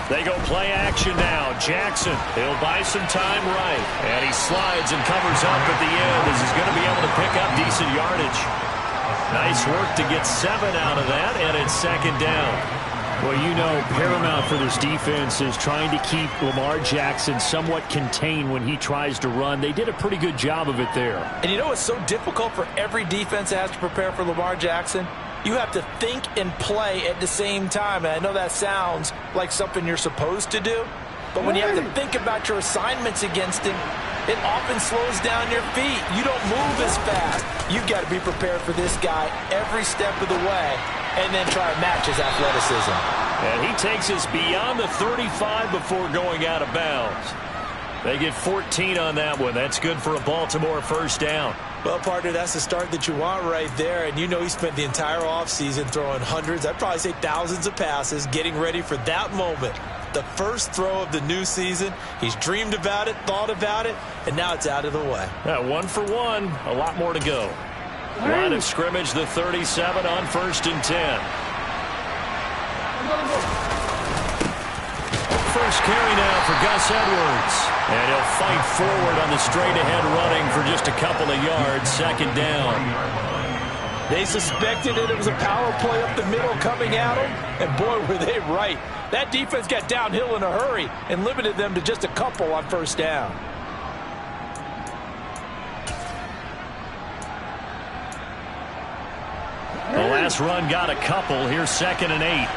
They go play action now. Jackson, he'll buy some time right. And he slides and covers up at the end as he's going to be able to pick up decent yardage. Nice work to get 7 out of that, and it's second down. Well, you know, paramount for this defense is trying to keep Lamar Jackson somewhat contained when he tries to run. They did a pretty good job of it there. And you know it's so difficult for every defense that has to prepare for Lamar Jackson? You have to think and play at the same time. And I know that sounds like something you're supposed to do, but when you have to think about your assignments against him, it often slows down your feet. You don't move as fast. You've got to be prepared for this guy every step of the way and then try to match his athleticism. And he takes us beyond the 35 before going out of bounds. They get 14 on that one. That's good for a Baltimore first down. Well, partner, that's the start that you want right there. And you know he spent the entire offseason throwing hundreds, I'd probably say thousands of passes, getting ready for that moment. The first throw of the new season. He's dreamed about it, thought about it, and now it's out of the way. 1 for 1. A lot more to go. Line of scrimmage, the 37 on 1st and 10. First carry now for Gus Edwards. And he'll fight forward on the straight-ahead running for just a couple of yards. Second down. They suspected it was a power play up the middle coming at them, and boy, were they right. That defense got downhill in a hurry and limited them to just a couple on first down. The last run got a couple. Here's 2nd and 8.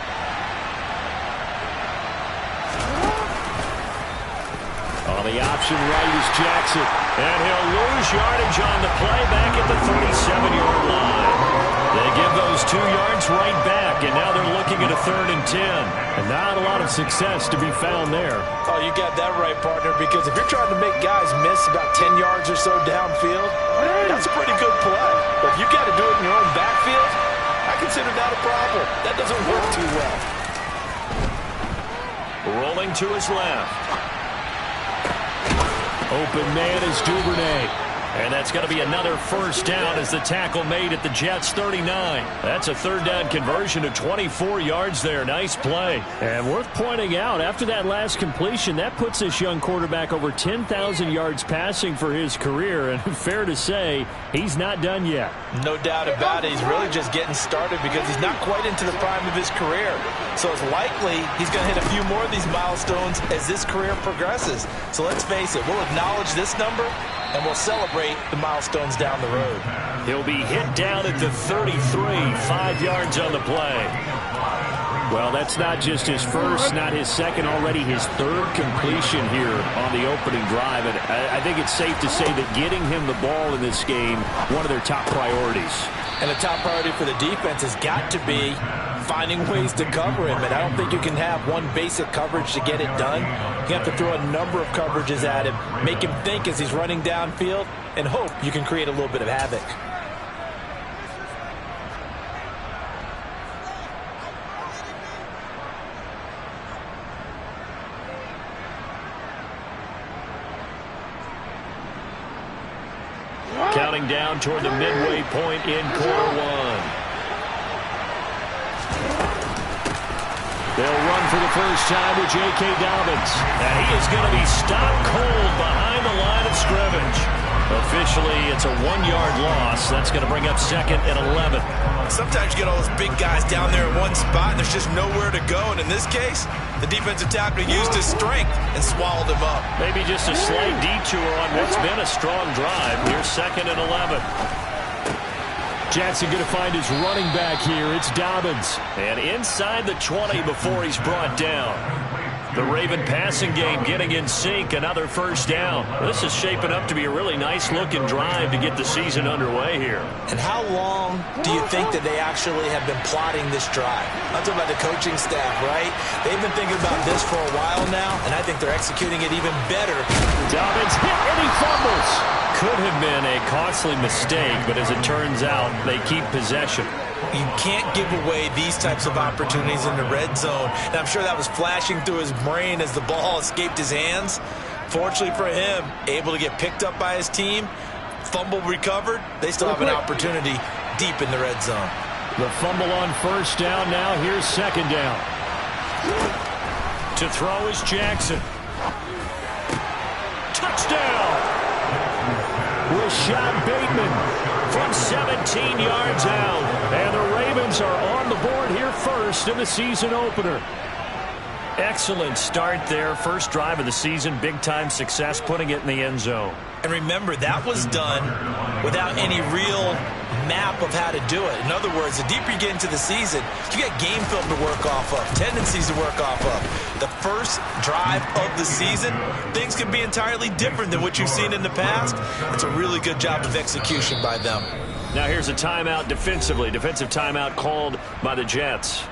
On the option right is Jackson. And he'll lose yardage on the play back at the 37-yard line. They give those 2 yards right back, and now they're looking at a 3rd and 10. And not a lot of success to be found there. Oh, you got that right, partner, because if you're trying to make guys miss about 10 yards or so downfield, that's a pretty good play. But if you've got to do it in your own backfield, I consider that a problem. That doesn't work too well. Rolling to his left. Open man is Duvernay. And that's going to be another first down as the tackle made at the Jets' 39. That's a 3rd down conversion of 24 yards there. Nice play. And worth pointing out, after that last completion, that puts this young quarterback over 10,000 yards passing for his career. And fair to say, he's not done yet. No doubt about it. He's really just getting started because he's not quite into the prime of his career. So it's likely he's going to hit a few more of these milestones as this career progresses. So let's face it, we'll acknowledge this number and we'll celebrate the milestones down the road. He'll be hit down at the 33, 5 yards on the play. Well, that's not just his first, not his second, already his 3rd completion here on the opening drive. And I think it's safe to say that getting him the ball in this game, one of their top priorities. And the top priority for the defense has got to be finding ways to cover him. And I don't think you can have one basic coverage to get it done. You have to throw a number of coverages at him, make him think as he's running downfield, and hope you can create a little bit of havoc. Counting down toward the midway point in quarter 1. They'll run for the first time with J.K. Dobbins. And he is going to be stopped cold behind the line of scrimmage. Officially, it's a 1-yard loss. That's going to bring up 2nd and 11. Sometimes you get all those big guys down there in one spot, and there's just nowhere to go. And in this case, the defensive tackle used his strength and swallowed him up. Maybe just a slight detour on what's been a strong drive. Here's 2nd and 11. Jackson going to find his running back here. It's Dobbins. And inside the 20 before he's brought down. The Raven passing game getting in sync. Another first down. This is shaping up to be a really nice-looking drive to get the season underway here. And how long do you think that they actually have been plotting this drive? I'm talking about the coaching staff, right? They've been thinking about this for a while now, and I think they're executing it even better. Dobbins hit and he fumbles. Could have been a costly mistake, but as it turns out, they keep possession. You can't give away these types of opportunities in the red zone. And I'm sure that was flashing through his brain as the ball escaped his hands. Fortunately for him, able to get picked up by his team, fumble recovered. They still have an opportunity deep in the red zone. The fumble on first down now. Here's second down. To throw is Jackson. Touchdown! Rashad Bateman from 17 yards out. And the Ravens are on the board here first in the season opener. Excellent start there. First drive of the season. Big-time success putting it in the end zone. And remember, that was done without any real map of how to do it. In other words, the deeper you get into the season, you got game film to work off of, tendencies to work off of. The first drive of the season, things can be entirely different than what you've seen in the past. It's a really good job of execution by them. Now here's a timeout defensively. Defensive timeout called by the Jets.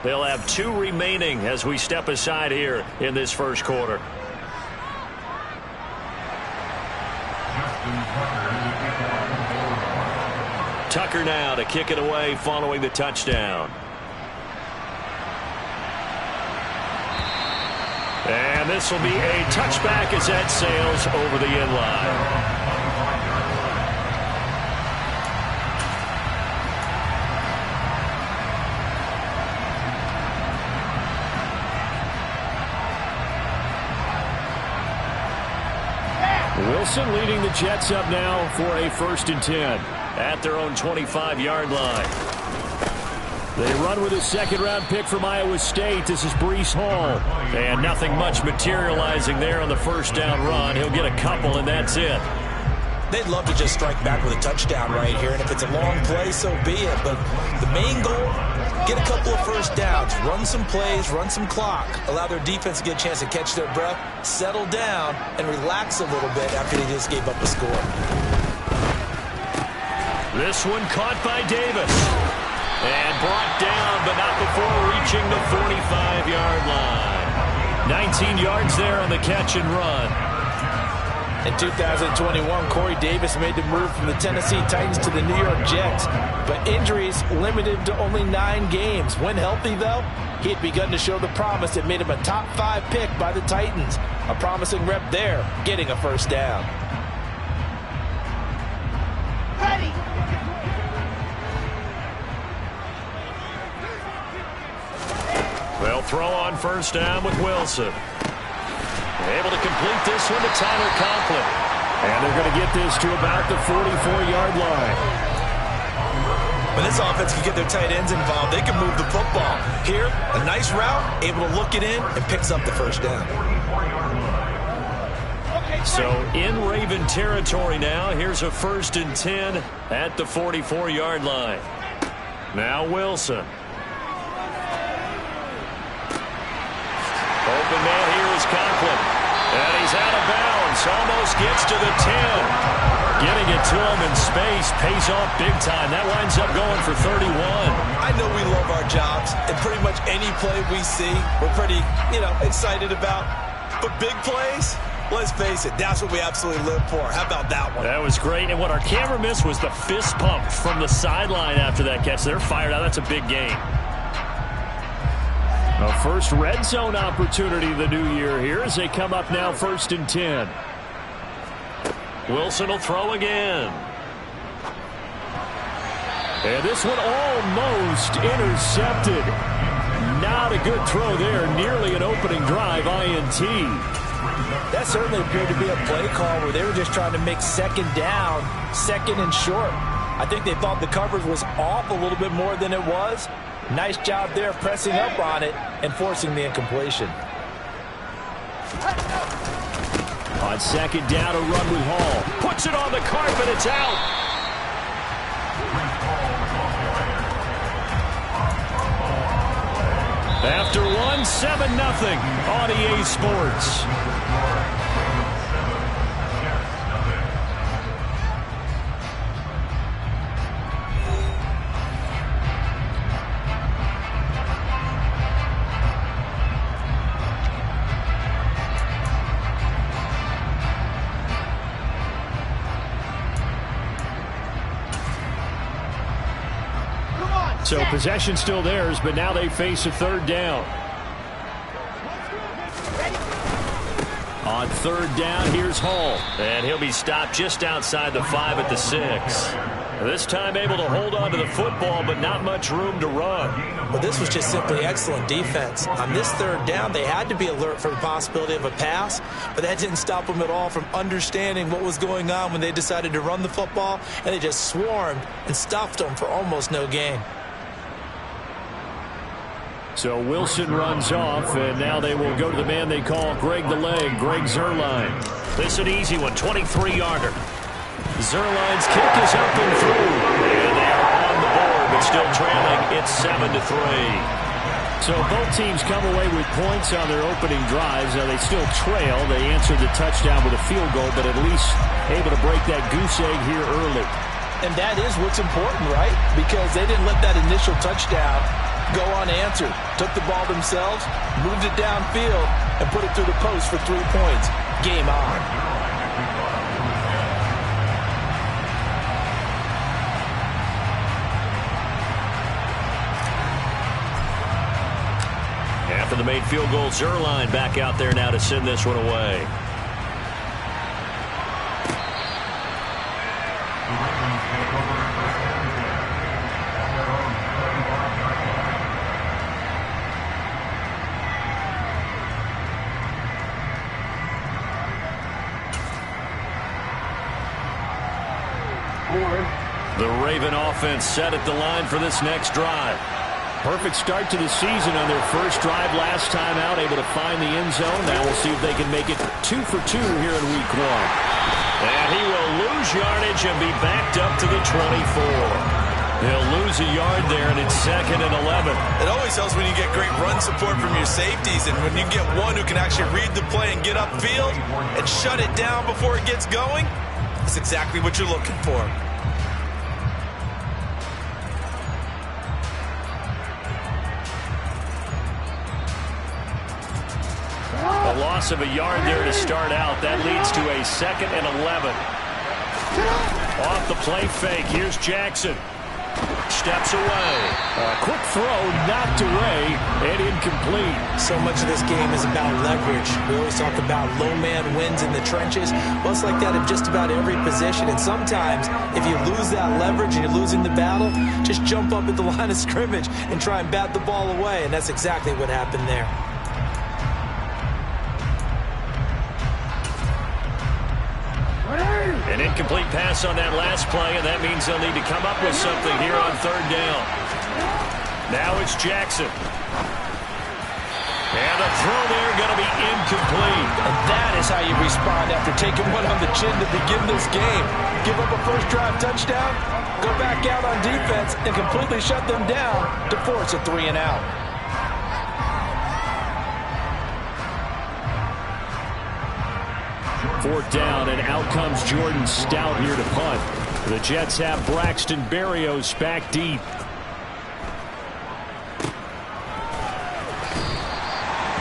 They'll have 2 remaining as we step aside here in this first quarter. Tucker now to kick it away following the touchdown. And this will be a touchback as that sails over the end line. Wilson leading the Jets up now for a 1st and 10 at their own 25-yard line. They run with a second-round pick from Iowa State. This is Breece Hall. And nothing much materializing there on the first down run. He'll get a couple, and that's it. They'd love to just strike back with a touchdown right here, and if it's a long play, so be it. But the main goal, get a couple of first downs, run some plays, run some clock, allow their defense to get a chance to catch their breath, settle down, and relax a little bit after they just gave up a score. This one caught by Davis. And brought down, but not before reaching the 45-yard line. 19 yards there on the catch and run. In 2021, Corey Davis made the move from the Tennessee Titans to the New York Jets, but injuries limited him to only 9 games. When healthy, though, he had begun to show the promise that made him a top 5 pick by the Titans. A promising rep there, getting a first down. Ready. They'll throw on first down with Wilson. Able to complete this one to Tyler Conklin. And they're going to get this to about the 44-yard line. When this offense can get their tight ends involved, they can move the football. Here, a nice route, able to look it in, and picks up the first down. So in Raven territory now, here's a 1st and 10 at the 44-yard line. Now Wilson. Open man here is Conklin. And he's out of bounds. Almost gets to the 10. Getting it to him in space pays off big time. That winds up going for 31. I know we love our jobs, and pretty much any play we see, we're pretty, excited about. But big plays, let's face it, that's what we absolutely live for. How about that one? That was great. And what our camera missed was the fist pump from the sideline after that catch. They're fired out. That's a big game. A first red zone opportunity of the new year here as they come up now 1st and 10. Wilson will throw again. And this one almost intercepted. Not a good throw there. Nearly an opening drive INT. That certainly appeared to be a play call where they were just trying to make second down, 2nd and short. I think they thought the coverage was off a little bit more than it was. Nice job there pressing up on it and forcing the incompletion. On 2nd down, a run with Hall. Puts it on the carpet. It's out. After one, 7-0 on EA Sports. So possession still theirs, but now they face a 3rd down. On third down, here's Hall. And he'll be stopped just outside the 5 at the 6. This time able to hold on to the football, but not much room to run. Well, this was just simply excellent defense. On this third down, they had to be alert for the possibility of a pass, but that didn't stop them at all from understanding what was going on when they decided to run the football, and they just swarmed and stuffed them for almost no gain. So Wilson runs off, and now they will go to the man they call Greg the Leg, Greg Zuerlein. This is an easy one, 23-yarder. Zuerlein's kick is up and through, and they are on the board, but still trailing. It's 7-3. So both teams come away with points on their opening drives. Now they still trail. They answered the touchdown with a field goal, but at least able to break that goose egg here early. And that is what's important, right? Because they didn't let that initial touchdown go unanswered. Took the ball themselves, moved it downfield, and put it through the post for 3 points. Game on. After the made field goal, Zuerlein back out there now to send this one away. The Raven offense set at the line for this next drive. Perfect start to the season on their first drive last time out, able to find the end zone. Now we'll see if they can make it 2 for 2 here in week 1. And he will lose yardage and be backed up to the 24. They'll lose a yard there, and it's 2nd and 11. It always helps when you get great run support from your safeties, and when you get one who can actually read the play and get upfield and shut it down before it gets going, that's exactly what you're looking for. A loss of a yard there to start out. That leads to a 2nd and 11. Off the play fake. Here's Jackson. Steps away. A quick throw knocked away and incomplete. So much of this game is about leverage. We always talk about low man wins in the trenches. Well, it's like that in just about every position. And sometimes, if you lose that leverage and you're losing the battle, just jump up at the line of scrimmage and try and bat the ball away. And that's exactly what happened there. An incomplete pass on that last play, and that means they'll need to come up with something here on third down. Now it's Jackson. And the throw there going to be incomplete. And that is how you respond after taking one on the chin to begin this game. Give up a first drive touchdown, go back out on defense, and completely shut them down to force a 3 and out. Fourth down, and out comes Jordan Stout here to punt. The Jets have Braxton Berrios back deep.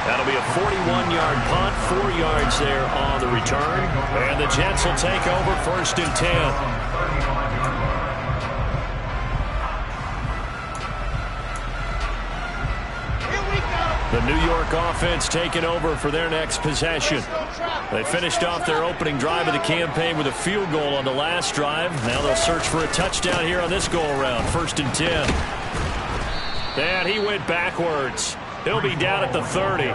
That'll be a 41-yard punt, 4 yards there on the return. And the Jets will take over 1st and 10. The New York offense taking over for their next possession. They finished off their opening drive of the campaign with a field goal on the last drive. Now they'll search for a touchdown here on this go-around. 1st and 10. And he went backwards. He'll be down at the 30.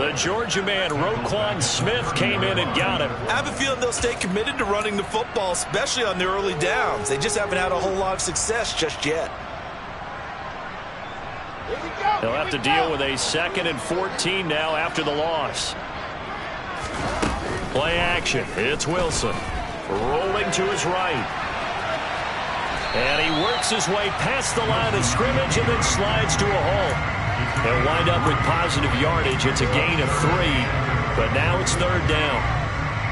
The Georgia man, Roquan Smith, came in and got him. I have a feeling they'll stay committed to running the football, especially on their early downs. They just haven't had a whole lot of success just yet. They'll have to deal with a 2nd and 14 now after the loss. Play action. It's Wilson. Rolling to his right. And he works his way past the line of scrimmage and then slides to a halt. They'll wind up with positive yardage. It's a gain of 3, but now it's 3rd down.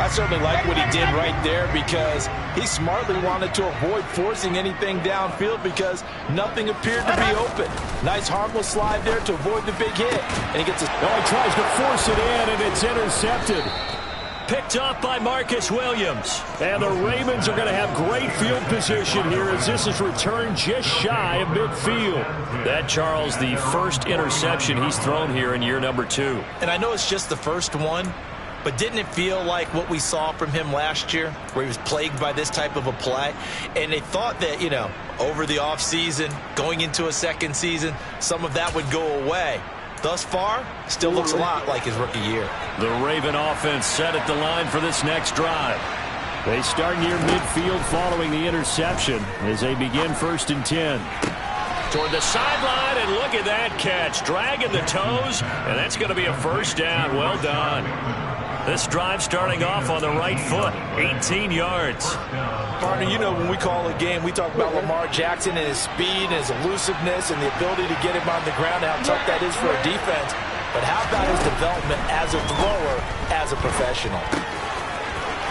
I certainly like what he did right there because he smartly wanted to avoid forcing anything downfield because nothing appeared to be open. Nice harmless slide there to avoid the big hit. And he gets his... Oh, he tries to force it in, and it's intercepted. Picked off by Marcus Williams. And the Ravens are going to have great field position here as this is returned just shy of midfield. That, Charles, the first interception he's thrown here in year number 2. And I know it's just the first one, But didn't it feel like what we saw from him last year, where he was plagued by this type of a play? And they thought that, over the offseason, going into a second season, some of that would go away. Thus far, still looks a lot like his rookie year. The Raven offense set at the line for this next drive. They start near midfield following the interception as they begin 1st and 10. Toward the sideline, and look at that catch. Dragging the toes, and that's going to be a 1st down. Well done. This drive starting off on the right foot, 18 yards. Partner, when we call a game, we talk about Lamar Jackson and his speed and his elusiveness and the ability to get him on the ground, how tough that is for a defense. But how about his development as a thrower, as a professional?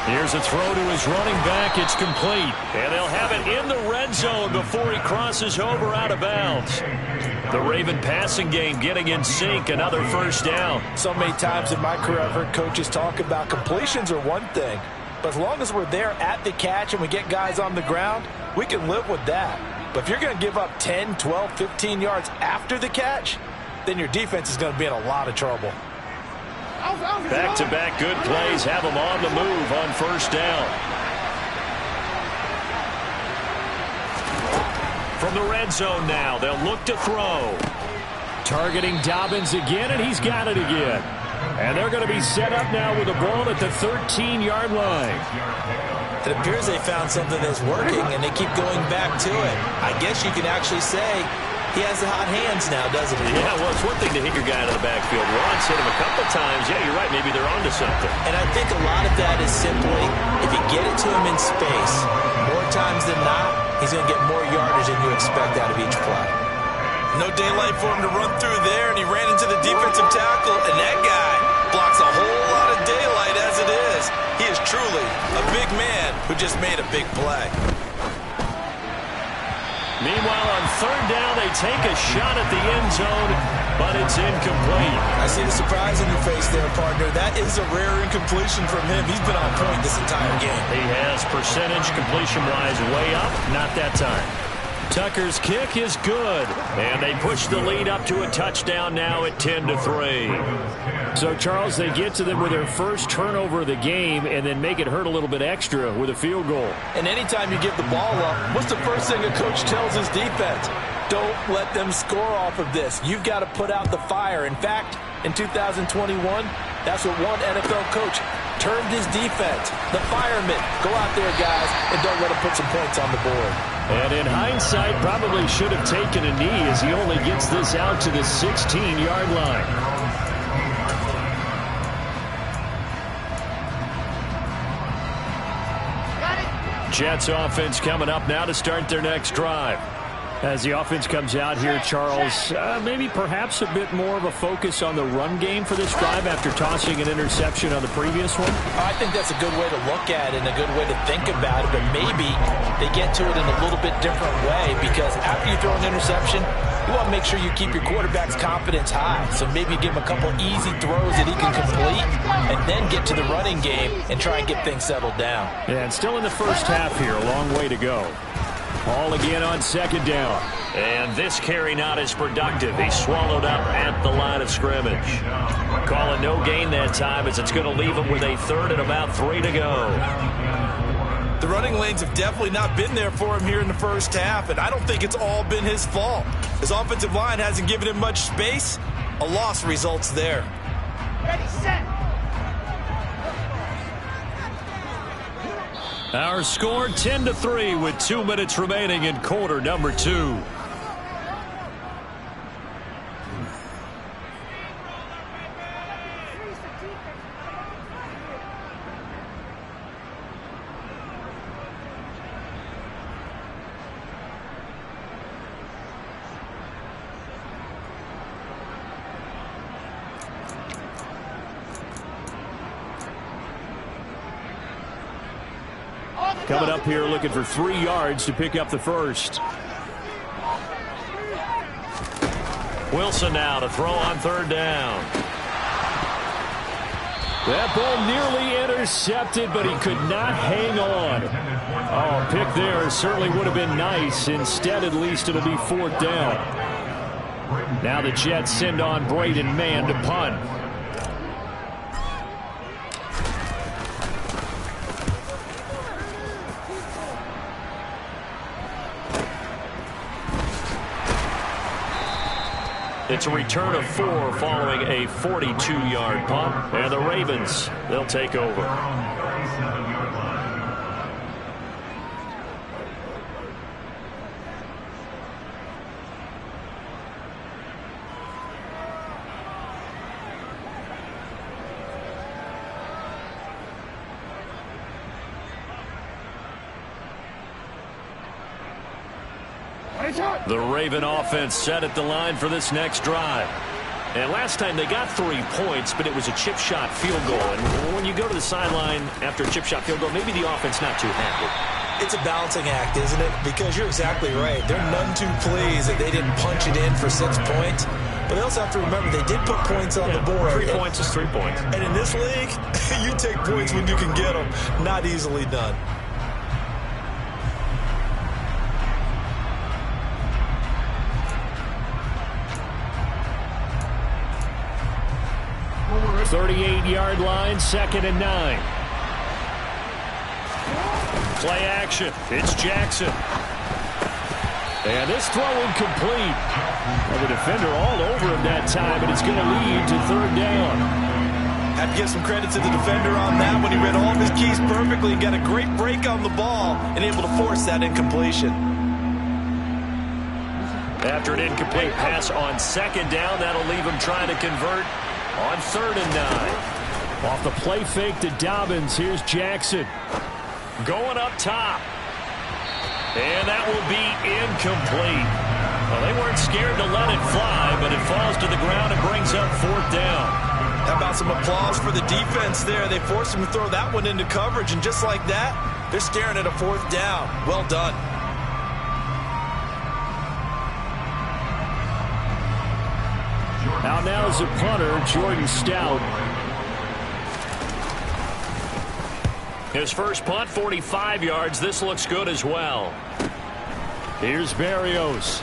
Here's a throw to his running back. It's complete. And they'll have it in the red zone before he crosses over out of bounds. The Raven passing game getting in sync. Another 1st down. So many times in my career I've heard coaches talk about completions are one thing. But as long as we're there at the catch and we get guys on the ground, we can live with that. But if you're going to give up 10, 12, 15 yards after the catch, then your defense is going to be in a lot of trouble. Back-to-back good plays have them on the move on 1st down. From the red zone now, they'll look to throw. Targeting Dobbins again, and he's got it again. And they're going to be set up now with the ball at the 13-yard line. It appears they found something that's working, and they keep going back to it. I guess you can actually say he has the hot hands now, doesn't he? Yeah, well, it's one thing to hit your guy out of the backfield once, hit him a couple times. Yeah, you're right. Maybe they're onto something. And I think a lot of that is simply, if you get it to him in space, more times than not, he's going to get more yardage than you expect out of each play. No daylight for him to run through there, and he ran into the defensive tackle, and that guy blocks a whole lot of daylight as it is. He is truly a big man who just made a big play. Meanwhile, on 3rd down, they take a shot at the end zone, but it's incomplete. I see the surprise in your face there, partner. That is a rare incompletion from him. He's been on point this entire game. He has percentage completion-wise way up, not that time. Tucker's kick is good, and they push the lead up to a touchdown now at 10-3. So, Charles, they get to them with their first turnover of the game and then make it hurt a little bit extra with a field goal. And anytime you give the ball up, what's the first thing a coach tells his defense? Don't let them score off of this. You've got to put out the fire. In fact, in 2021, that's what one NFL coach termed his defense. The firemen. Go out there, guys, and don't let them put some points on the board. And in hindsight, probably should have taken a knee as he only gets this out to the 16-yard line. Jets offense coming up now to start their next drive. As the offense comes out here, Charles, maybe perhaps a bit more of a focus on the run game for this drive after tossing an interception on the previous one? I think that's a good way to look at it and a good way to think about it, but maybe they get to it in a little bit different way because after you throw an interception, you want to make sure you keep your quarterback's confidence high. So maybe you give him a couple easy throws that he can complete and then get to the running game and try and get things settled down. Yeah, and still in the first half here, a long way to go. Ball again on 2nd down. And this carry not as productive. He swallowed up at the line of scrimmage. Calling no gain that time as it's going to leave him with a 3rd and about 3 to go. The running lanes have definitely not been there for him here in the first half, and I don't think it's all been his fault. His offensive line hasn't given him much space. A loss results there. Ready, set. Our score 10-3 with 2 minutes remaining in quarter number 2. Coming up here looking for 3 yards to pick up the first. Wilson now to throw on 3rd down. That ball nearly intercepted, but he could not hang on. Oh, pick there certainly would have been nice. Instead, at least it'll be 4th down. Now the Jets send on Braden Mann to punt. It's a return of 4 following a 42-yard punt. And the Ravens, they'll take over. The Raven offense set at the line for this next drive. And last time they got 3 points, but it was a chip shot field goal. And when you go to the sideline after a chip shot field goal, maybe the offense not too happy. It's a balancing act, isn't it? Because you're exactly right. They're none too pleased that they didn't punch it in for 6 points. But they also have to remember they did put points on the board. 3 points is 3 points. And in this league, you take points when you can get them. Not easily done. The 38-yard line, 2nd and 9. Play action. It's Jackson. And this throw incomplete. Well, the defender all over him that time, and it's going to lead to 3rd down. Have to give some credit to the defender on that when he read all of his keys perfectly and got a great break on the ball and able to force that incompletion. After an incomplete pass on 2nd down, that'll leave him trying to convert on 3rd and 9. Off the play fake to Dobbins, here's Jackson. Going up top. And that will be incomplete. Well, they weren't scared to let it fly, but it falls to the ground and brings up 4th down. How about some applause for the defense there? They forced him to throw that one into coverage, and just like that, they're staring at a 4th down. Well done. Out now is a punter, Jordan Stout. His first punt, 45 yards. This looks good as well. Here's Berrios.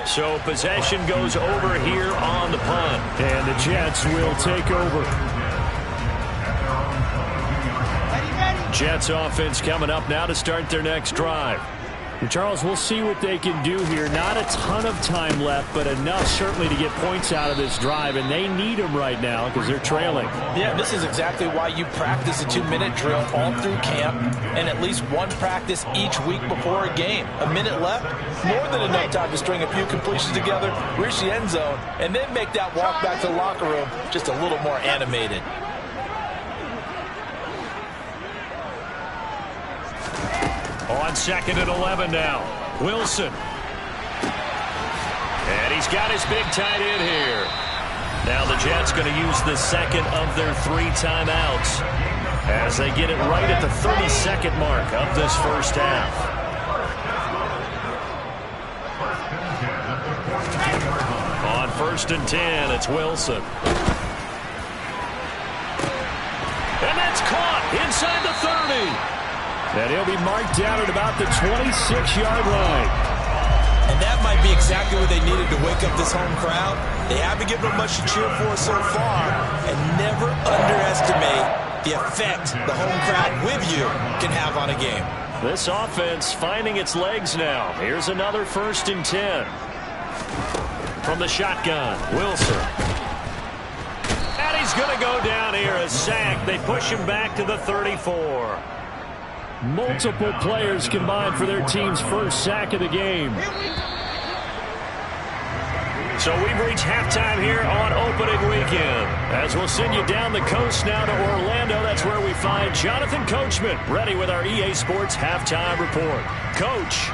So possession goes over here on the punt. And the Jets will take over. Jets offense coming up now to start their next drive. And Charles, we'll see what they can do here. Not a ton of time left, but enough certainly to get points out of this drive, and they need them right now because they're trailing. Yeah, this is exactly why you practice a 2-minute drill all through camp and at least one practice each week before a game. A minute left, more than enough time to string a few completions together, reach the end zone, and then make that walk back to the locker room just a little more animated. On 2nd and 11 now. Wilson. And he's got his big tight end here. Now the Jets going to use the 2nd of their 3 timeouts as they get it right at the 32nd mark of this first half. On 1st and 10, it's Wilson. And that's caught inside the 30. And he'll be marked down at about the 26-yard line. And that might be exactly what they needed to wake up this home crowd. They haven't given them much to cheer for so far. And never underestimate the effect the home crowd with you can have on a game. This offense finding its legs now. Here's another 1st and 10. From the shotgun, Wilson. And he's going to go down here, a sack. They push him back to the 34. Multiple players combined for their team's first sack of the game. So we've reached halftime here on opening weekend. As we'll send you down the coast now to Orlando, that's where we find Jonathan Coachman, ready with our EA Sports halftime report. Coach.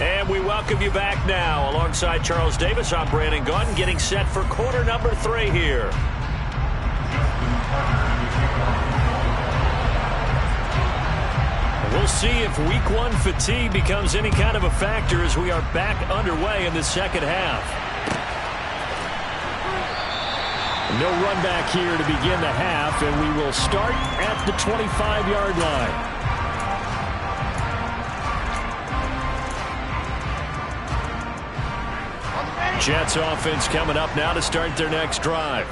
And we welcome you back now. Alongside Charles Davis, I'm Brandon Gaudin, getting set for quarter number 3 here. We'll see if week 1 fatigue becomes any kind of a factor as we are back underway in the second half. No run back here to begin the half, and we will start at the 25-yard line. Jets offense coming up now to start their next drive.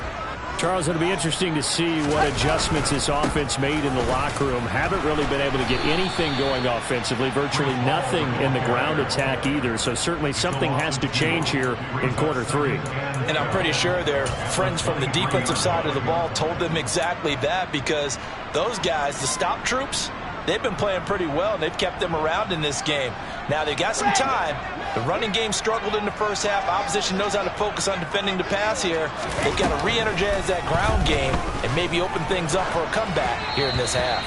Charles, it'll be interesting to see what adjustments this offense made in the locker room. Haven't really been able to get anything going offensively, virtually nothing in the ground attack either. So certainly something has to change here in quarter 3. And I'm pretty sure their friends from the defensive side of the ball told them exactly that, because those guys, the stop troops, they've been playing pretty well, and they've kept them around in this game. Now, they've got some time. The running game struggled in the first half. Opposition knows how to focus on defending the pass here. They've got to re-energize that ground game and maybe open things up for a comeback here in this half.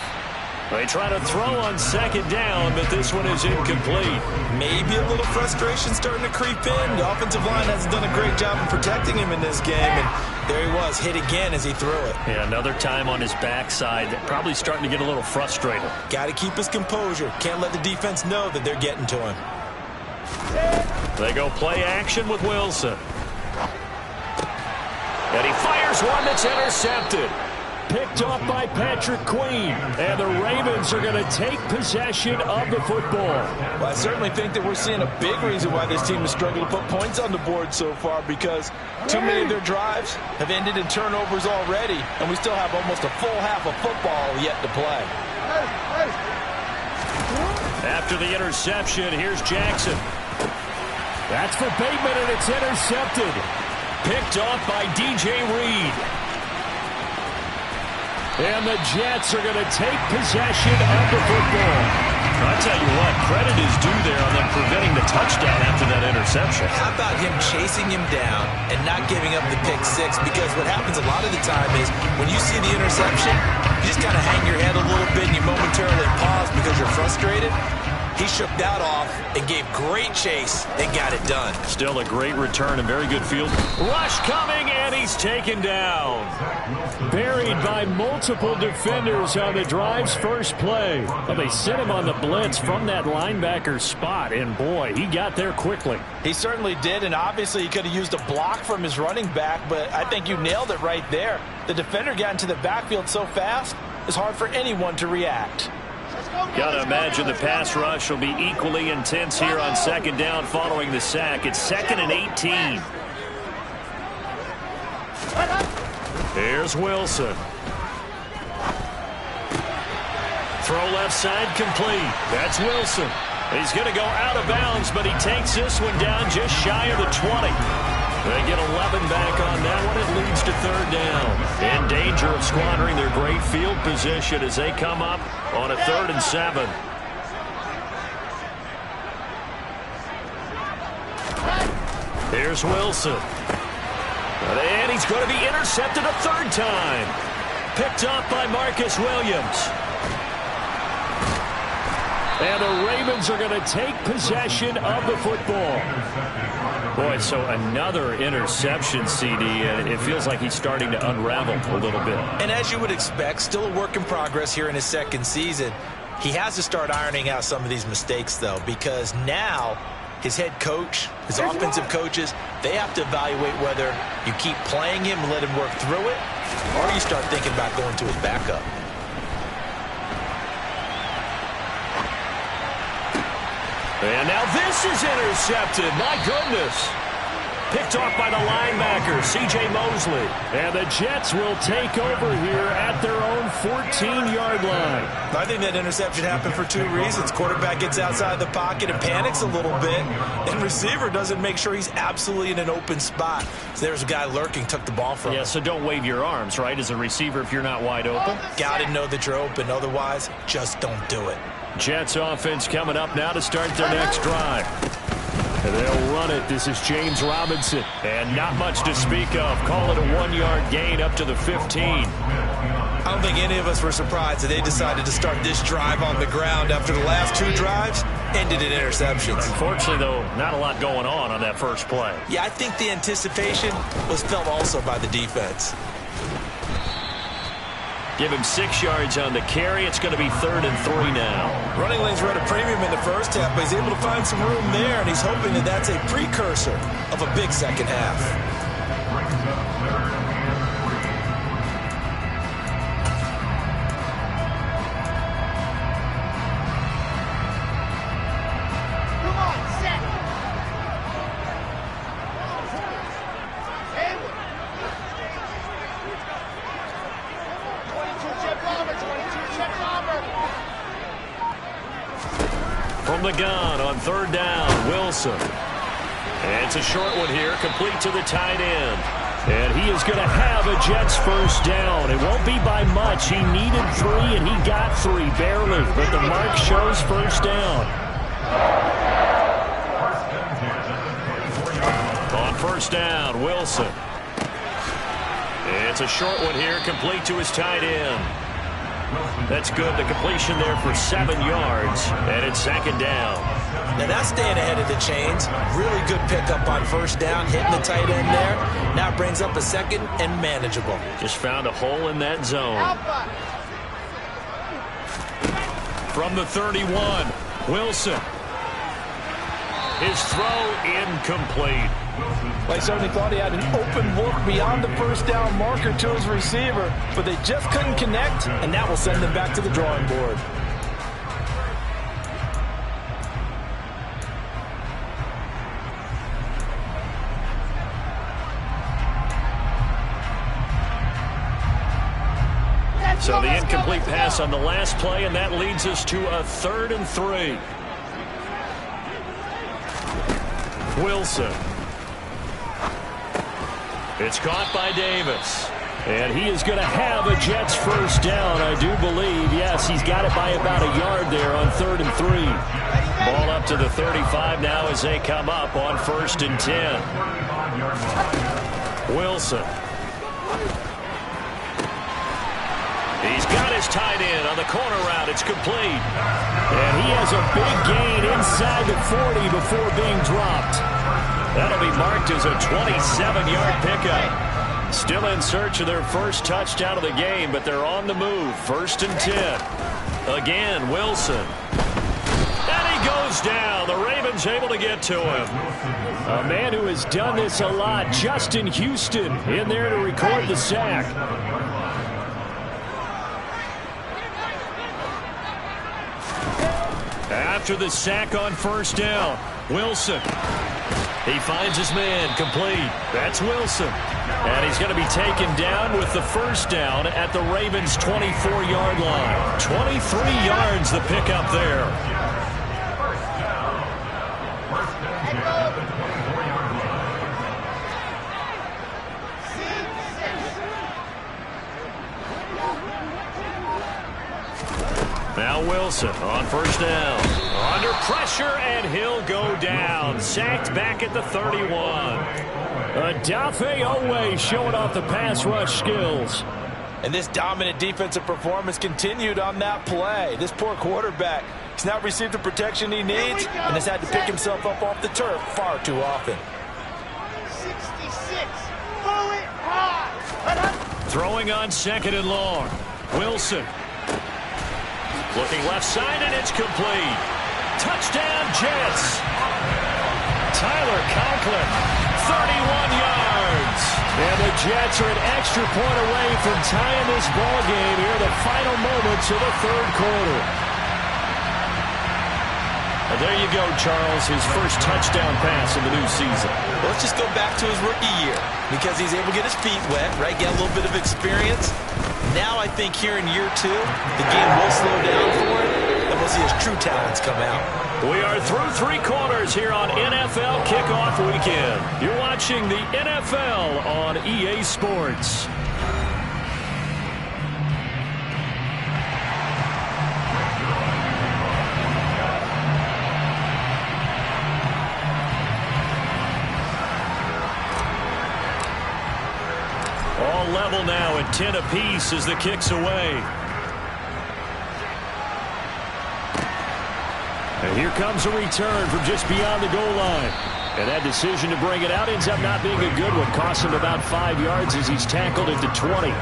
They try to throw on second down, but this one is incomplete. Maybe a little frustration starting to creep in. The offensive line hasn't done a great job of protecting him in this game, and there he was, hit again as he threw it. Yeah, another time on his backside, probably starting to get a little frustrated. Got to keep his composure. Can't let the defense know that they're getting to him. They go play action with Wilson. And he fires one that's intercepted. Picked off by Patrick Queen. And the Ravens are going to take possession of the football. Well, I certainly think that we're seeing a big reason why this team has struggled to put points on the board so far, because too many of their drives have ended in turnovers already, and we still have almost a full half of football yet to play. After the interception, here's Jackson. That's for Bateman, and it's intercepted. Picked off by DJ Reed. And the Jets are going to take possession of the football. I'll tell you what, credit is due there on them preventing the touchdown after that interception. How about him chasing him down and not giving up the pick six? Because what happens a lot of the time is when you see the interception, you just kind of hang your head a little bit and you momentarily pause because you're frustrated. He shook that off and gave great chase and got it done. Still a great return and very good field. Rush coming, and he's taken down. Buried by multiple defenders on the drive's first play. Well, they sent him on the blitz from that linebacker spot, and boy, he got there quickly. He certainly did, and obviously he could have used a block from his running back, but I think you nailed it right there. The defender got into the backfield so fast, it's hard for anyone to react. Got to imagine the pass rush will be equally intense here on second down following the sack. It's 2nd and 18. Here's Wilson. Throw left side complete. That's Wilson. He's going to go out of bounds, but he takes this one down just shy of the 20. They get 11 back on that one. It leads to 3rd down. In danger of squandering their great field position as they come up on a 3rd and 7. Here's Wilson. And he's going to be intercepted a 3rd time. Picked off by Marcus Williams. And the Ravens are going to take possession of the football. Boy, so another interception, CD, and it feels like he's starting to unravel a little bit. And as you would expect, still a work in progress here in his 2nd season. He has to start ironing out some of these mistakes, though, because now his head coach, his offensive coaches, they have to evaluate whether you keep playing him and let him work through it, or you start thinking about going to his backup. And now this is intercepted. My goodness. Picked off by the linebacker, C.J. Mosley. And the Jets will take over here at their own 14-yard line. I think that interception happened for 2 reasons. Quarterback gets outside the pocket and panics a little bit, and receiver doesn't make sure he's absolutely in an open spot. So there's a guy lurking, took the ball from him. Yeah, so don't wave your arms, right, as a receiver if you're not wide open. Got to know that you're open. Otherwise, just don't do it. Jets offense coming up now to start their next drive. And they'll run it. This is James Robinson. And not much to speak of. Call it a 1-yard gain up to the 15. I don't think any of us were surprised that they decided to start this drive on the ground after the last 2 drives ended in interceptions. Unfortunately, though, not a lot going on that first play. Yeah, I think the anticipation was felt also by the defense. Give him 6 yards on the carry. It's going to be 3rd and 3 now. Running lanes were at a premium in the first half, but he's able to find some room there, and he's hoping that that's a precursor of a big second half. From the gun on third down, Wilson. And it's a short one here, complete to the tight end. And he is going to have a Jets first down. It won't be by much. He needed 3, and he got 3, barely. But the mark shows first down. On first down, Wilson. It's a short one here, complete to his tight end. That's good. The completion there for 7 yards, and it's second down. Now that's staying ahead of the chains. Really good pickup on first down, hitting the tight end there. Now brings up a second and manageable. Just found a hole in that zone. From the 31, Wilson. His throw incomplete. Well, he certainly thought he had an open look beyond the first down marker to his receiver, but they just couldn't connect, and that will send them back to the drawing board. So the incomplete pass on the last play, and that leads us to a 3rd and 3. Wilson. It's caught by Davis. And he is going to have a Jets first down, I do believe. Yes, he's got it by about a yard there on 3rd and 3. Ball up to the 35 now as they come up on 1st and 10. Wilson. He's got his tight end on the corner route. It's complete. And he has a big gain inside the 40 before being dropped. That'll be marked as a 27-yard pickup. Still in search of their first touchdown of the game, but they're on the move. 1st and 10. Again, Wilson. And he goes down. The Ravens able to get to him. A man who has done this a lot, Justin Houston, in there to record the sack. After the sack on first down, Wilson. He finds his man, complete. That's Wilson. And he's going to be taken down with the first down at the Ravens' 24-yard line. 23 yards the pickup there. Now Wilson on first down. Under pressure, and he'll go down. Sacked back at the 31. Odafe Oweh showing off the pass rush skills. And this dominant defensive performance continued on that play. This poor quarterback has not received the protection he needs and has had to pick himself up off the turf far too often. 66. Throw it hard. Throwing on 2nd and long. Wilson. Looking left side, and it's complete. Touchdown, Jets. Tyler Conklin, 31 yards. And the Jets are an extra point away from tying this ball game here in the final moments of the 3rd quarter. And there you go, Charles, his first touchdown pass of the new season. Well, let's just go back to his rookie year because he's able to get his feet wet, right? Get a little bit of experience. Now I think here in year 2, the game will slow down for him, and we'll see his true talents come out. We are through 3 quarters here on NFL Kickoff Weekend. You're watching the NFL on EA Sports. All level now at 10 apiece as the kick's away. And here comes a return from just beyond the goal line. And that decision to bring it out ends up not being a good one. Cost him about 5 yards as he's tackled at the 20.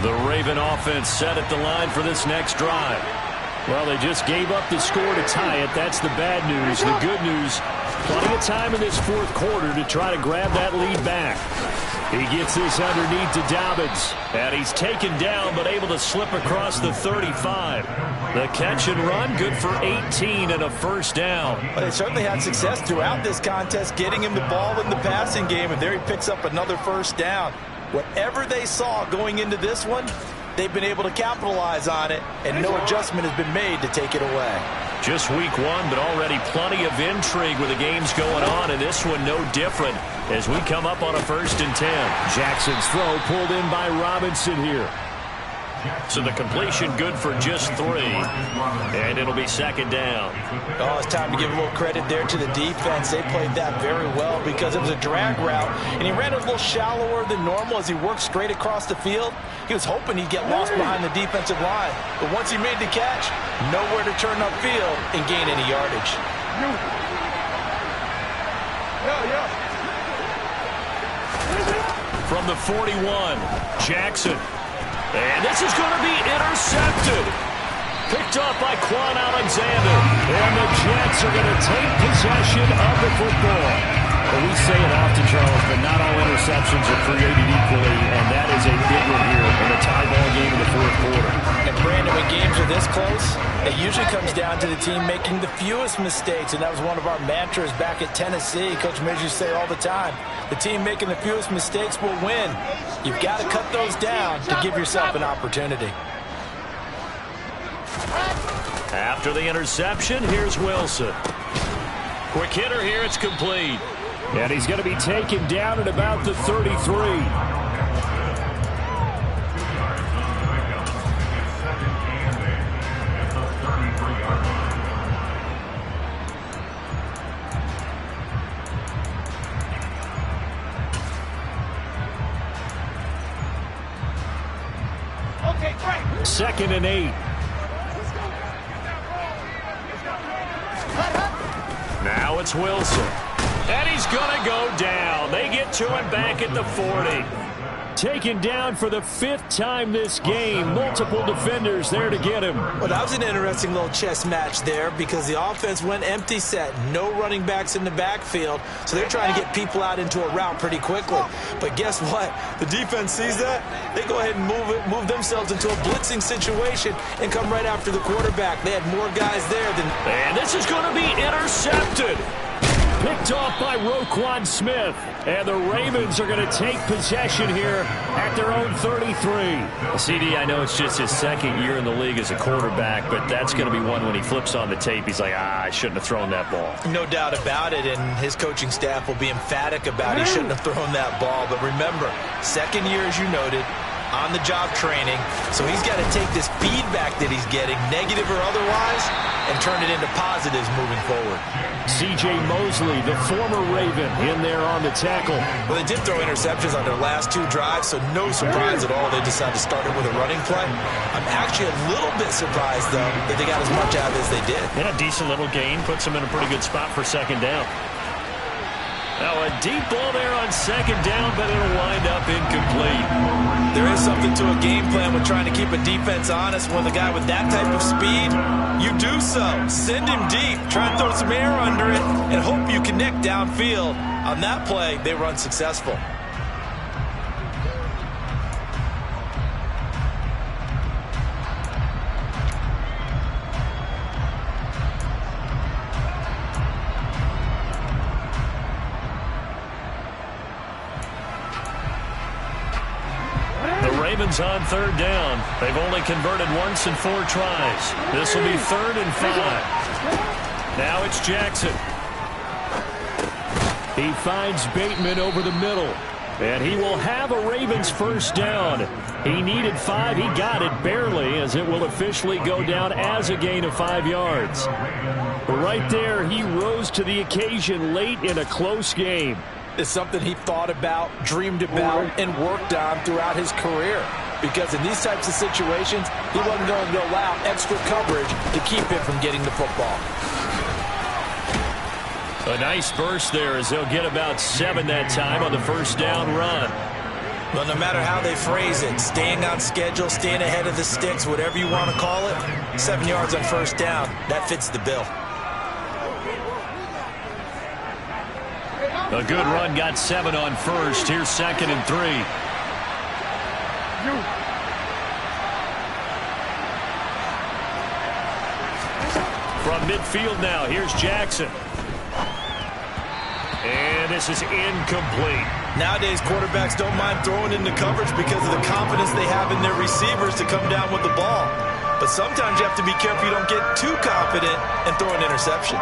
The Raven offense set at the line for this next drive. Well, they just gave up the score to tie it. That's the bad news. The good news, plenty of time in this 4th quarter to try to grab that lead back. He gets this underneath to Dobbins. And he's taken down, but able to slip across the 35. The catch and run, good for 18 and a first down. Well, they certainly had success throughout this contest, getting him the ball in the passing game, and there he picks up another first down. Whatever they saw going into this one, they've been able to capitalize on it, and no adjustment has been made to take it away. Just week one, but already plenty of intrigue with the games going on, and this one no different as we come up on a 1st and 10. Jackson's throw pulled in by Robinson here. So the completion good for just 3, and it'll be 2nd down. Oh, it's time to give a little credit there to the defense. They played that very well because it was a drag route, and he ran a little shallower than normal as he worked straight across the field. He was hoping he'd get lost behind the defensive line, but once he made the catch, nowhere to turn upfield and gain any yardage. From the 41, Jackson. And this is going to be intercepted. Picked up by Quan Alexander. And the Jets are going to take possession of the football. Well, we say it often, Charles, but not all interceptions are created equally, and that is a big one here in the tie ball game in the 4th quarter. And Brandon, when games are this close, it usually comes down to the team making the fewest mistakes, and that was one of our mantras back at Tennessee. Coach Midge used to say all the time, the team making the fewest mistakes will win. You've got to cut those down to give yourself an opportunity. After the interception, here's Wilson. Quick hitter here, it's complete. And he's going to be taken down at about the 33. Okay, great. 2nd and 8. Now it's Wilson. And he's going to go down. They get to him back at the 40. Taken down for the 5th time this game. Multiple defenders there to get him. Well, that was an interesting little chess match there because the offense went empty set. No running backs in the backfield, so they're trying to get people out into a route pretty quickly. But guess what? The defense sees that. They go ahead and move themselves into a blitzing situation and come right after the quarterback. They had more guys there than... And this is going to be intercepted. Picked off by Roquan Smith. And the Ravens are going to take possession here at their own 33. CD, I know it's just his 2nd year in the league as a quarterback, but that's going to be one when he flips on the tape. He's like, I shouldn't have thrown that ball. No doubt about it, and his coaching staff will be emphatic about he shouldn't have thrown that ball. But remember, 2nd year, as you noted, on-the-job training. So he's got to take this feedback that he's getting, negative or otherwise, and turn it into positives moving forward. C.J. Mosley, the former Raven, in there on the tackle. Well, they did throw interceptions on their last 2 drives, so no surprise at all they decided to start it with a running play. I'm actually a little bit surprised, though, that they got as much out as they did. And a decent little gain puts them in a pretty good spot for 2nd down. Now a deep ball there on 2nd down, but it'll wind up incomplete. There is something to a game plan with trying to keep a defense honest. When the guy with that type of speed, you do so. Send him deep, try and throw some air under it, and hope you connect downfield. On that play, they were unsuccessful. Ravens on 3rd down. They've only converted once in 4 tries. This will be 3rd and 5. Now it's Jackson. He finds Bateman over the middle. And he will have a Ravens first down. He needed 5. He got it barely, as it will officially go down as a gain of 5 yards. But right there, he rose to the occasion late in a close game. It's something he thought about, dreamed about, and worked on throughout his career. Because in these types of situations, he wasn't going to allow extra coverage to keep him from getting the football. A nice burst there as they'll get about 7 that time on the first down run. Well, no matter how they phrase it, staying on schedule, staying ahead of the sticks, whatever you want to call it, 7 yards on first down, that fits the bill. A good run got 7 on first. Here's 2nd and 3. From midfield now, here's Jackson. And this is incomplete. Nowadays, quarterbacks don't mind throwing into coverage because of the confidence they have in their receivers to come down with the ball. But sometimes you have to be careful you don't get too confident and throw an interception.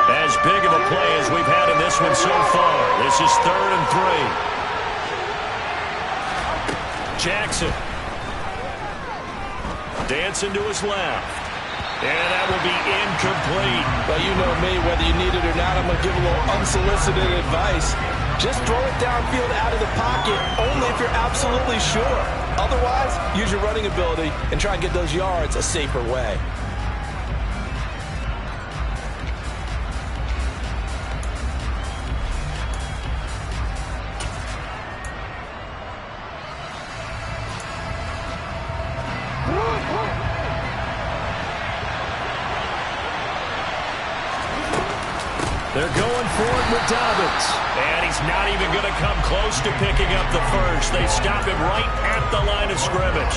As big of a play as we've had in this one so far. This is 3rd and 3. Jackson. Dancing to his left. And that will be incomplete. Well, you know me, whether you need it or not, I'm going to give a little unsolicited advice. Just throw it downfield out of the pocket, only if you're absolutely sure. Otherwise, use your running ability and try and get those yards a safer way. They're going for it with Dobbins. And he's not even going to come close to picking up the first. They stop him right at the line of scrimmage.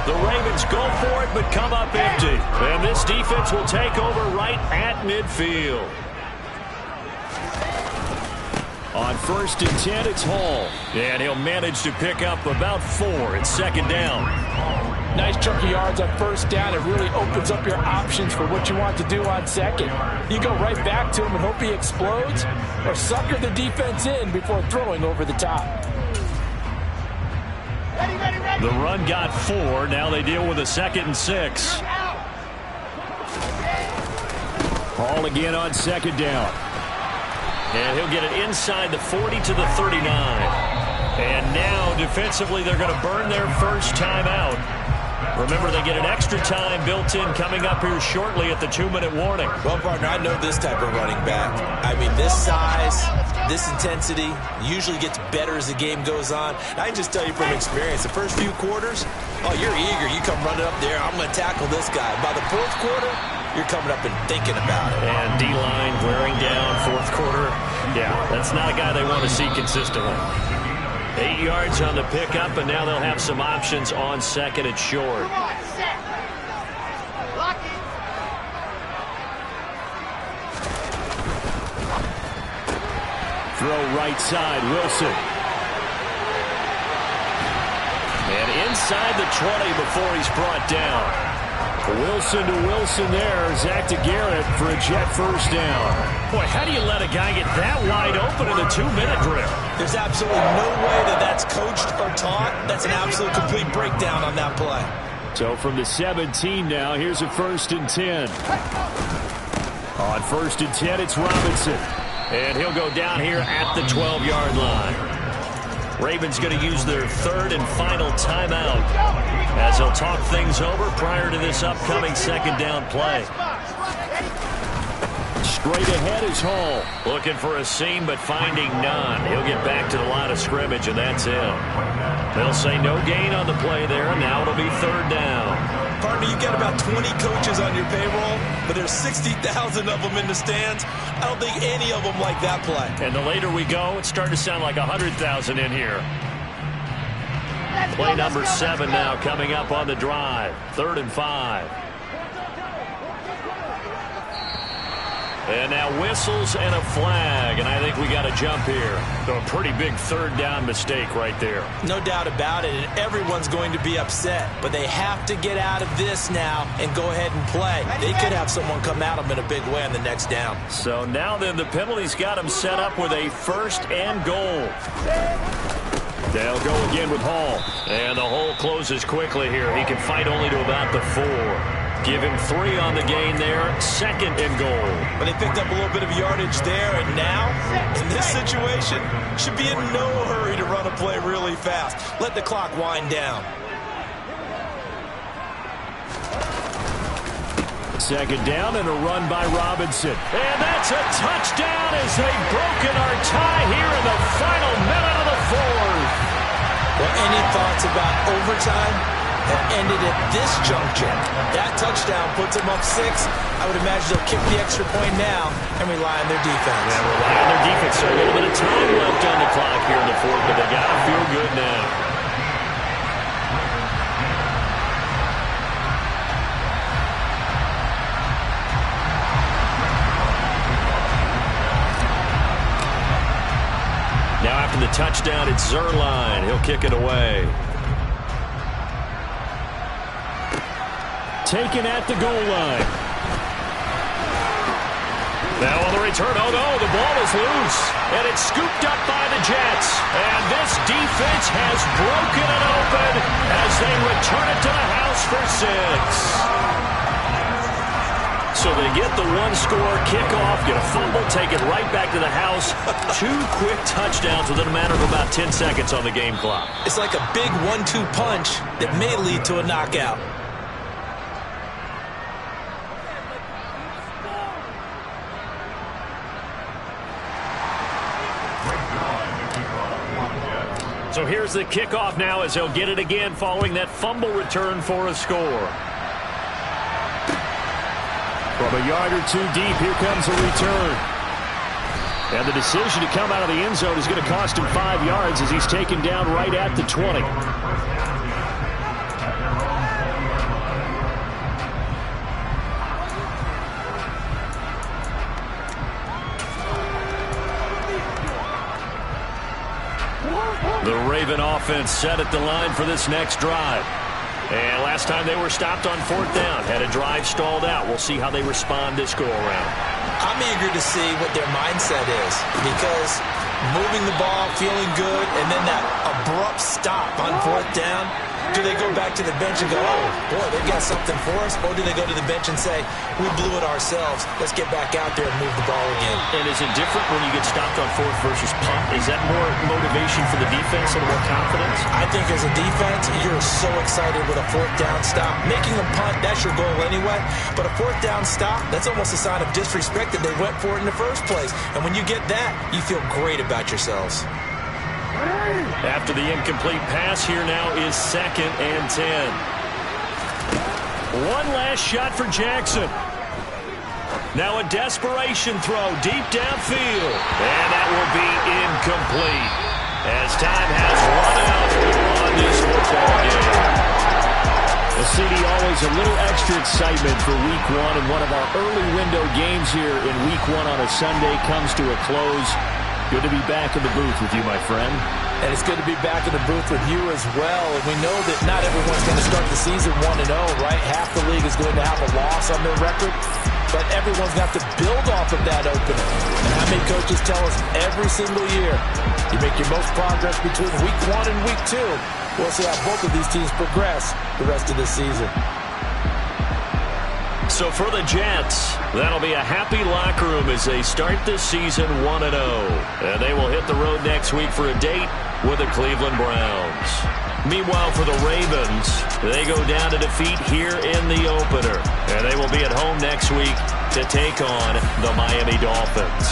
The Ravens go for it, but come up empty. And this defense will take over right at midfield. On 1st and 10, it's Hall. And he'll manage to pick up about 4. It's 2nd down. Nice chunk of yards on 1st down. It really opens up your options for what you want to do on 2nd. You go right back to him and hope he explodes, or sucker the defense in before throwing over the top. The run got 4. Now they deal with a 2nd and 6. Hall again on 2nd down. And he'll get it inside the 40 to the 39. And now, defensively, they're going to burn their first timeout. Remember, they get an extra time built in coming up here shortly at the 2-minute warning. Well, partner, I know this type of running back. I mean, this size, this intensity usually gets better as the game goes on. I can just tell you from experience, the first few quarters, oh, you're eager. You come running up there, I'm going to tackle this guy. By the 4th quarter, you're coming up and thinking about it. And D-line wearing down 4th quarter. Yeah, that's not a guy they want to see consistently. 8 yards on the pickup, and now they'll have some options on 2nd and short. Throw right side, Wilson. And inside the 20 before he's brought down. Wilson to Wilson there. Zach to Garrett for a jet first down. Boy, how do you let a guy get that wide open in a 2-minute drill? There's absolutely no way that that's coached or taught. That's an absolute complete breakdown on that play. So from the 17 now, here's a 1st and 10. On 1st and 10, it's Robinson. And he'll go down here at the 12-yard line. Ravens going to use their 3rd and final timeout as they'll talk things over prior to this upcoming 2nd down play. Straight ahead is Hall. Looking for a seam, but finding none. He'll get back to the line of scrimmage, and that's it. They'll say no gain on the play there, and now it'll be 3rd down. Partner, you got about 20 coaches on your payroll, but there's 60,000 of them in the stands. I don't think any of them like that play. And the later we go, it's starting to sound like 100,000 in here. Play number 7 now coming up on the drive. 3rd and 5. And now whistles and a flag, and I think we got a jump here. So a pretty big 3rd down mistake right there. No doubt about it, and everyone's going to be upset. But they have to get out of this now and go ahead and play. They could have someone come at them in a big way on the next down. So now then the penalty's got them set up with a 1st and goal. They'll go again with Hall. And the hole closes quickly here. He can fight only to about the 4. Give him 3 on the gain there. 2nd and goal. But they picked up a little bit of yardage there, and now, in this situation, should be in no hurry to run a play really fast. Let the clock wind down. 2nd down and a run by Robinson. And that's a touchdown as they've broken our tie here in the final minute of the 4th. Well, any thoughts about overtime? It ended at this juncture. That touchdown puts them up 6. I would imagine they'll kick the extra point now and rely on their defense. Yeah, rely on their defense. So a little bit of time left on the clock here in the fourth, but they got to feel good now. Now after the touchdown, it's Zerline. He'll kick it away. Taken at the goal line. Now on the return, oh no, the ball is loose. And it's scooped up by the Jets. And this defense has broken it open as they return it to the house for 6. So they get the one-score kickoff, get a fumble, take it right back to the house. 2 quick touchdowns within a matter of about 10 seconds on the game clock. It's like a big 1-2 punch that may lead to a knockout. So here's the kickoff now as they'll get it again following that fumble return for a score. From a yard or 2 deep, here comes a return. And the decision to come out of the end zone is going to cost him 5 yards as he's taken down right at the 20. The Raven offense set at the line for this next drive. And last time they were stopped on 4th down, had a drive stalled out. We'll see how they respond this go-around. I'm eager to see what their mindset is because moving the ball, feeling good, and then that abrupt stop on 4th down, do they go back to the bench and go, oh, boy, they've got something for us? Or do they go to the bench and say, we blew it ourselves. Let's get back out there and move the ball again. And is it different when you get stopped on 4th versus punt? Is that more motivation for the defense and more confidence? I think as a defense, you're so excited with a 4th down stop. Making them punt, that's your goal anyway. But a 4th down stop, that's almost a sign of disrespect that they went for it in the first place. And when you get that, you feel great about yourselves. After the incomplete pass, here now is 2nd and 10. One last shot for Jackson. Now a desperation throw deep downfield. And that will be incomplete as time has run out on this football game. The CD always a little extra excitement for Week 1, and one of our early window games here in Week 1 on a Sunday comes to a close. Good to be back in the booth with you, my friend. And it's good to be back in the booth with you as well. And we know that not everyone's going to start the season 1-0, right? Half the league is going to have a loss on their record. But everyone's got to build off of that opener. And how many coaches tell us every single year, you make your most progress between Week 1 and Week 2. We'll see how both of these teams progress the rest of this season. So for the Jets, that'll be a happy locker room as they start this season 1-0. And they will hit the road next week for a date with the Cleveland Browns. Meanwhile, for the Ravens, they go down to defeat here in the opener. And they will be at home next week to take on the Miami Dolphins.